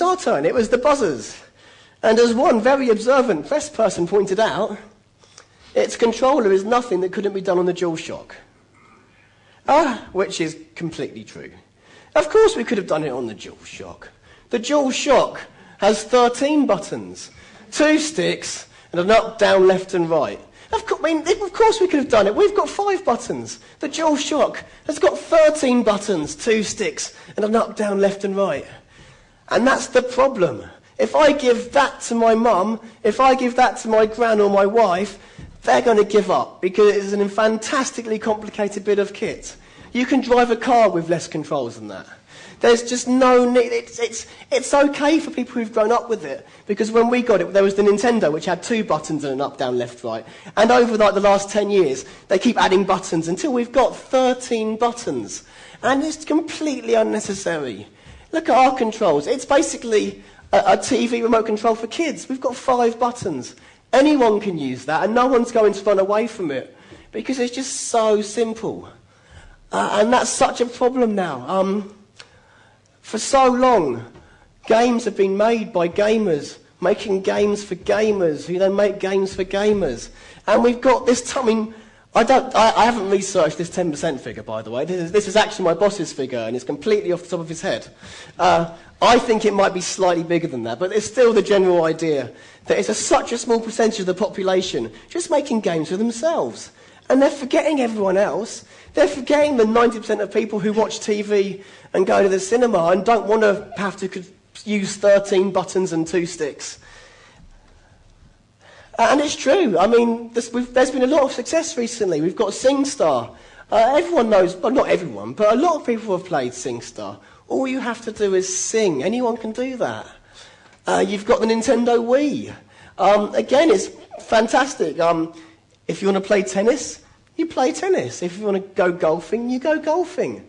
was our turn. It was the buzzers. And as one very observant press person pointed out, its controller is nothing that couldn't be done on the DualShock. Which is completely true. Of course we could have done it on the DualShock. The DualShock has 13 buttons, 2 sticks, and an up, down, left and right. Of course we could have done it. We've got 5 buttons. The DualShock has got 13 buttons, 2 sticks, and an up, down, left and right. And that's the problem. If I give that to my mum, if I give that to my gran or my wife, they're going to give up because it's a fantastically complicated bit of kit. You can drive a car with less controls than that. There's just no need. It's okay for people who've grown up with it, because when we got it, there was the Nintendo, which had 2 buttons and an up, down, left, right. And over the last 10 years, they keep adding buttons until we've got 13 buttons. And it's completely unnecessary. Look at our controls. It's basically a TV remote control for kids. We've got 5 buttons. Anyone can use that, and no one's going to run away from it, because it's just so simple. And that's such a problem now. For so long, games have been made by gamers, making games for gamers, who then make games for gamers. And we've got this, I haven't researched this 10% figure, by the way. This is actually my boss's figure, and it's completely off the top of his head. I think it might be slightly bigger than that, but it's still the general idea that it's such a small percentage of the population just making games for themselves. And they're forgetting everyone else. They're forgetting the 90% of people who watch TV and go to the cinema and don't want to have to use 13 buttons and 2 sticks. And it's true. I mean, there's been a lot of success recently. We've got SingStar. Everyone knows, well, not everyone, but a lot of people have played SingStar. All you have to do is sing. Anyone can do that. You've got the Nintendo Wii. Again, it's fantastic. If you want to play tennis, you play tennis. If you want to go golfing, you go golfing.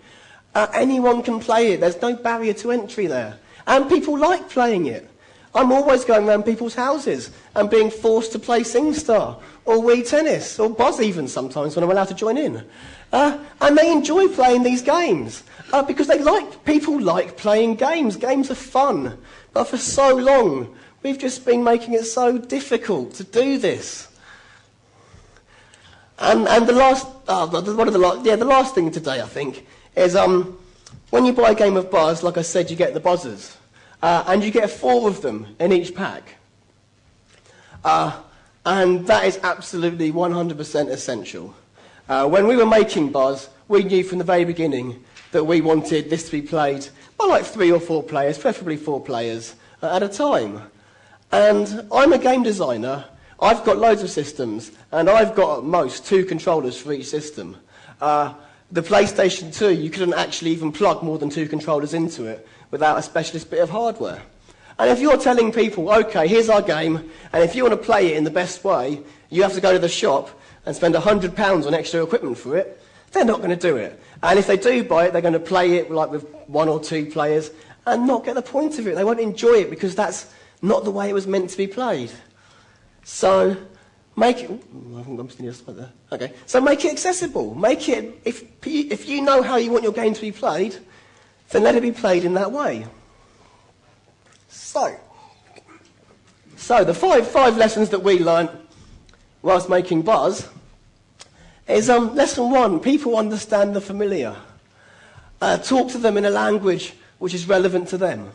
Anyone can play it. There's no barrier to entry there. And people like playing it. I'm always going around people's houses and being forced to play SingStar or Wii Tennis or Buzz even sometimes when I'm allowed to join in. And they enjoy playing these games because people like playing games. Games are fun. But for so long, we've just been making it so difficult to do this. And the last thing today, I think, is when you buy a game of Buzz, like I said, you get the buzzers. And you get 4 of them in each pack. And that is absolutely 100% essential. When we were making Buzz, we knew from the very beginning that we wanted this to be played by like 3 or 4 players, preferably 4 players at a time. And I'm a game designer. I've got loads of systems, and I've got at most 2 controllers for each system. The PlayStation 2, you couldn't actually even plug more than 2 controllers into it without a specialist bit of hardware. And if you're telling people, okay, here's our game, and if you want to play it in the best way, you have to go to the shop and spend £100 on extra equipment for it, they're not going to do it. And if they do buy it, they're going to play it like with 1 or 2 players and not get the point of it. They won't enjoy it because that's not the way it was meant to be played. So make it... I haven't got anything else like that. Okay. So make it accessible. Make it... If you know how you want your game to be played, then let it be played in that way. So the five lessons that we learnt whilst making Buzz is lesson 1, people understand the familiar. Talk to them in a language which is relevant to them.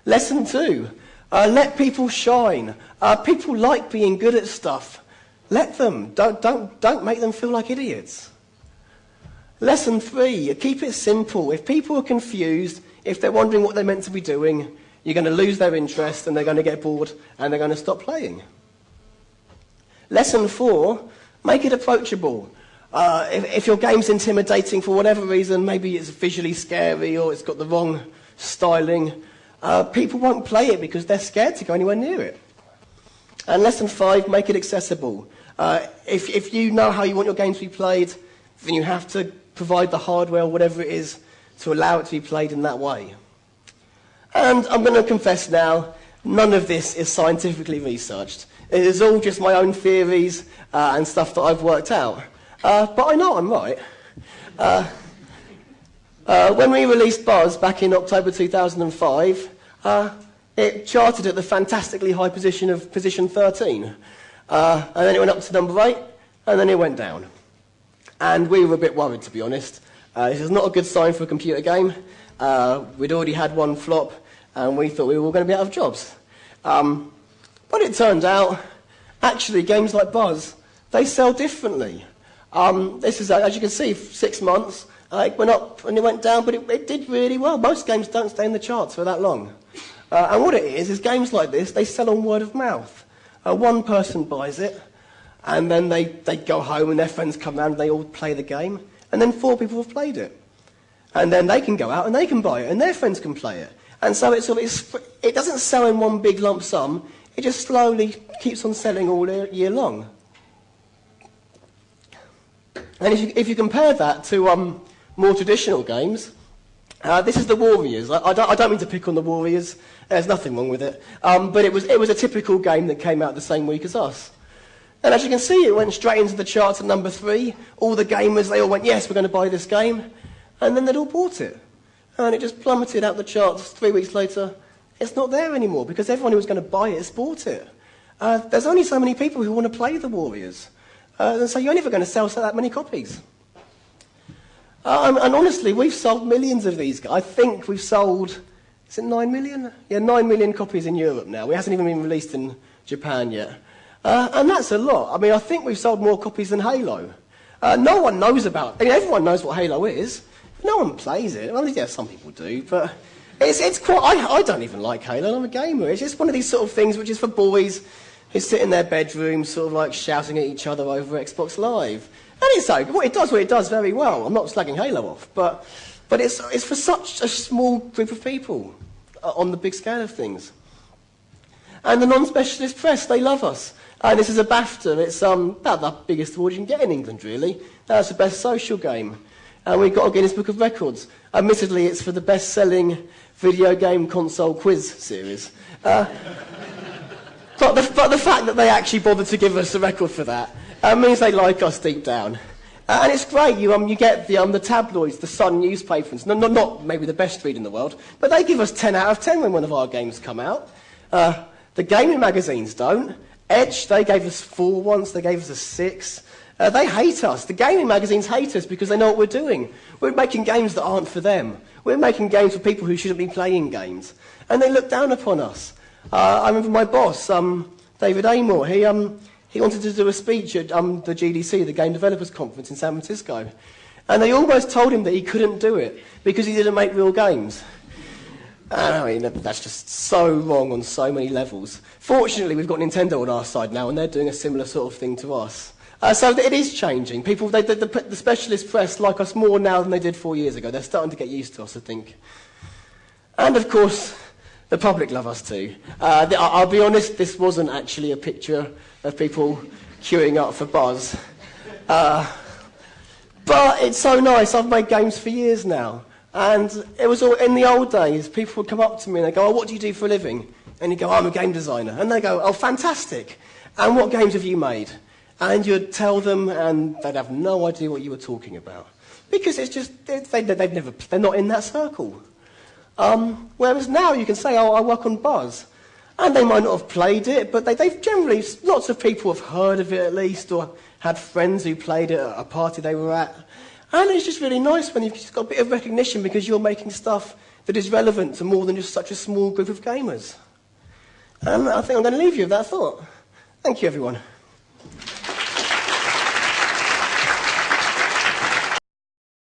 Lesson 2, let people shine. People like being good at stuff. Let them. Don't make them feel like idiots. Lesson 3, keep it simple. If people are confused, if they're wondering what they're meant to be doing, you're going to lose their interest and they're going to get bored and they're going to stop playing. Lesson 4, make it approachable. If your game's intimidating for whatever reason, maybe it's visually scary or it's got the wrong styling, people won't play it because they're scared to go anywhere near it. And lesson 5, make it accessible. If you know how you want your game to be played, then you have to provide the hardware or whatever it is to allow it to be played in that way. And I'm going to confess now, none of this is scientifically researched. It is all just my own theories and stuff that I've worked out. But I know I'm right. When we released Buzz back in October 2005, it charted at the fantastically high position of position 13. And then it went up to number 8, and then it went down. And we were a bit worried, to be honest. This is not a good sign for a computer game. We'd already had one flop, and we thought we were all going to be out of jobs. But it turned out, actually, games like Buzz, they sell differently. This is, as you can see, 6 months. It went up and it went down, but it did really well. Most games don't stay in the charts for that long. And what it is games like this, they sell on word of mouth. One person buys it, and then they go home and their friends come round and they all play the game, and then 4 people have played it. And then they can go out and they can buy it, and their friends can play it. And so it doesn't sell in one big lump sum, it just slowly keeps on selling all year long. And if you compare that to more traditional games, this is the Warriors. I don't mean to pick on the Warriors, there's nothing wrong with it, but it was a typical game that came out the same week as us. And as you can see, it went straight into the charts at number 3. All the gamers, they all went, yes, we're going to buy this game. And then they'd all bought it. And it just plummeted out the charts 3 weeks later. It's not there anymore because everyone who was going to buy it has bought it. There's only so many people who want to play the Warriors. And so you're never going to sell that many copies. And honestly, we've sold millions of these. I think we've sold, is it 9 million? Yeah, 9 million copies in Europe now. It hasn't even been released in Japan yet. And that's a lot. I mean, I think we've sold more copies than Halo. No one knows about, I mean, everyone knows what Halo is. No one plays it. Well, yeah, some people do, but it's quite, I don't even like Halo, I'm a gamer. It's just one of these sort of things which is for boys who sit in their bedrooms sort of like shouting at each other over Xbox Live. And it's so, it does very well. I'm not slagging Halo off, but it's for such a small group of people on the big scale of things. And the non-specialist press, they love us. And this is a BAFTA. It's about the biggest award you can get in England, really. That's the best social game. And we got a Guinness Book of Records. Admittedly, it's for the best-selling video game console quiz series. But the fact that they actually bothered to give us a record for that means they like us deep down. And it's great. You get the tabloids, the Sun newspaper, not maybe the best read in the world, but they give us 10 out of 10 when one of our games come out. The gaming magazines don't. Edge, they gave us 4 once, they gave us a 6. They hate us. The gaming magazines hate us because they know what we're doing. We're making games that aren't for them. We're making games for people who shouldn't be playing games. And they look down upon us. I remember my boss, David Amor, he wanted to do a speech at the GDC, the Game Developers Conference in San Francisco. And they almost told him that he couldn't do it because he didn't make real games. I mean, that's just so wrong on so many levels. Fortunately, we've got Nintendo on our side now, and they're doing a similar sort of thing to us. So it is changing. People, the specialist press like us more now than they did 4 years ago. They're starting to get used to us, I think. And, of course, the public love us too. I'll be honest, this wasn't actually a picture of people queuing up for Buzz. But it's so nice. I've made games for years now. And it was all, in the old days, people would come up to me and they go, oh, what do you do for a living? And you go, I'm a game designer. And they go, oh, fantastic. And what games have you made? And you'd tell them, and they'd have no idea what you were talking about. Because it's just, they're not in that circle. Whereas now you can say, oh, I work on Buzz. And they might not have played it, but they've generally, lots of people have heard of it at least, or had friends who played it at a party they were at. And it's just really nice when you've just got a bit of recognition because you're making stuff that is relevant to more than just such a small group of gamers. And I think I'm going to leave you with that thought. Thank you, everyone.